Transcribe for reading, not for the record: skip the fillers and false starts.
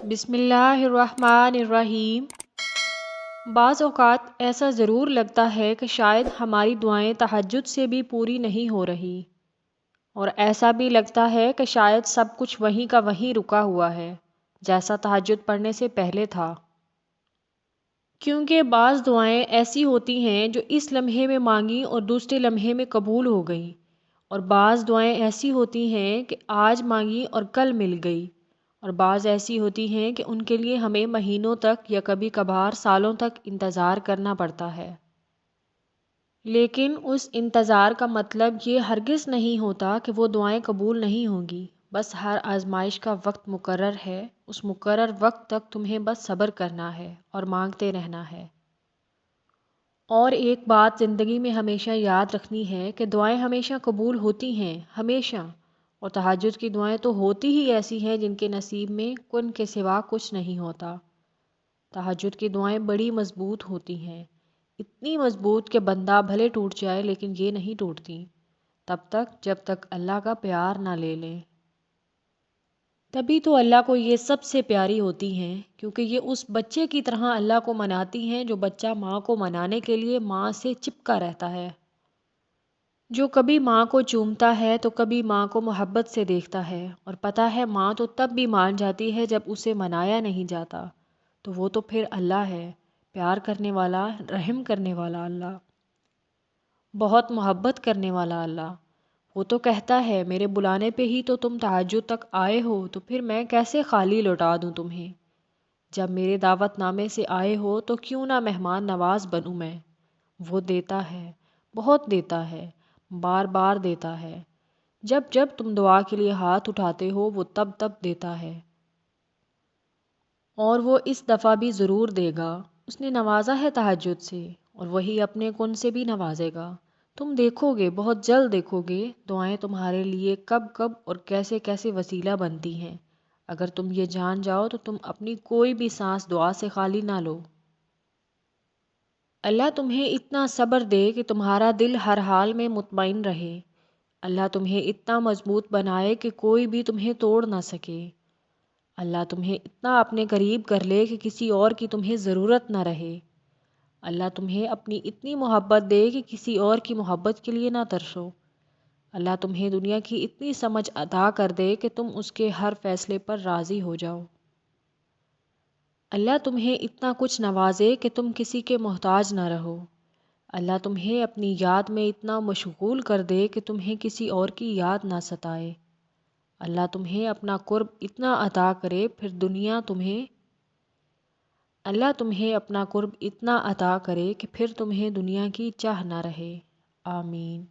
بسم اللہ الرحمن الرحیم۔ بعض اوقات ایسا ضرور لگتا ہے کہ شاید ہماری دعائیں تہجد سے بھی پوری نہیں ہو رہی، اور ایسا بھی لگتا ہے کہ شاید سب کچھ وہیں کا وہیں رکا ہوا ہے جیسا تہجد پڑھنے سے پہلے تھا۔ کیونکہ بعض دعائیں ایسی ہوتی ہیں جو اس لمحے میں مانگی اور دوسرے لمحے میں قبول ہو گئیں، اور بعض دعائیں ایسی ہوتی ہیں کہ آج مانگی اور کل مل گئی، اور بعض ایسی ہوتی ہیں کہ ان کے لیے ہمیں مہینوں تک یا کبھی کبھار سالوں تک انتظار کرنا پڑتا ہے۔ لیکن اس انتظار کا مطلب یہ ہرگز نہیں ہوتا کہ وہ دعائیں قبول نہیں ہوں گی۔ بس ہر آزمائش کا وقت مقرر ہے، اس مقرر وقت تک تمہیں بس صبر کرنا ہے اور مانگتے رہنا ہے۔ اور ایک بات زندگی میں ہمیشہ یاد رکھنی ہے کہ دعائیں ہمیشہ قبول ہوتی ہیں، ہمیشہ۔ اور تہجد کی دعائیں تو ہوتی ہی ایسی ہیں جن کے نصیب میں کن کے سوا کچھ نہیں ہوتا۔ تہجد کی دعائیں بڑی مضبوط ہوتی ہیں، اتنی مضبوط کہ بندہ بھلے ٹوٹ جائے لیکن یہ نہیں ٹوٹتی تب تک جب تک اللہ کا پیار نہ لے لے۔ تبھی تو اللہ کو یہ سب سے پیاری ہوتی ہیں، کیونکہ یہ اس بچے کی طرح اللہ کو مناتی ہیں جو بچہ ماں کو منانے کے لیے ماں سے چپکا رہتا ہے، جو کبھی ماں کو چومتا ہے تو کبھی ماں کو محبت سے دیکھتا ہے، اور پتہ ہے ماں تو تب بھی مان جاتی ہے جب اسے منایا نہیں جاتا۔ تو وہ تو پھر اللہ ہے، پیار کرنے والا، رحم کرنے والا اللہ، بہت محبت کرنے والا اللہ۔ وہ تو کہتا ہے میرے بلانے پہ ہی تو تم تہجد تک آئے ہو، تو پھر میں کیسے خالی لوٹا دوں تمہیں؟ جب میرے دعوت نامے سے آئے ہو تو کیوں نہ مہمان نواز بنوں میں؟ وہ دیتا ہے، بہت دیتا ہے، بار بار دیتا ہے۔ جب جب تم دعا کے لیے ہاتھ اٹھاتے ہو وہ تب تب دیتا ہے، اور وہ اس دفعہ بھی ضرور دے گا۔ اس نے نوازا ہے تہجد سے، اور وہی اپنے کن سے بھی نوازے گا۔ تم دیکھو گے، بہت جلد دیکھو گے، دعائیں تمہارے لیے کب کب اور کیسے کیسے وسیلہ بنتی ہیں۔ اگر تم یہ جان جاؤ تو تم اپنی کوئی بھی سانس دعا سے خالی نہ لو۔ اللہ تمہیں اتنا صبر دے کہ تمہارا دل ہر حال میں مطمئن رہے۔ اللہ تمہیں اتنا مضبوط بنائے کہ کوئی بھی تمہیں توڑ نہ سکے۔ اللہ تمہیں اتنا اپنے قریب کر لے کہ کسی اور کی تمہیں ضرورت نہ رہے۔ اللہ تمہیں اپنی اتنی محبت دے کہ کسی اور کی محبت کے لیے نہ ترسو۔ اللہ تمہیں دنیا کی اتنی سمجھ عطا کر دے کہ تم اس کے ہر فیصلے پر راضی ہو جاؤ۔ اللہ تمہیں اتنا کچھ نوازے کہ تم کسی کے محتاج نہ رہو۔ اللہ تمہیں اپنی یاد میں اتنا مشغول کر دے کہ تمہیں کسی اور کی یاد نہ ستائے۔ اللہ تمہیں اپنا قرب اتنا عطا کرے اللہ تمہیں اپنا قرب اتنا عطا کرے کہ پھر تمہیں دنیا کی چاہ نہ رہے۔ آمین۔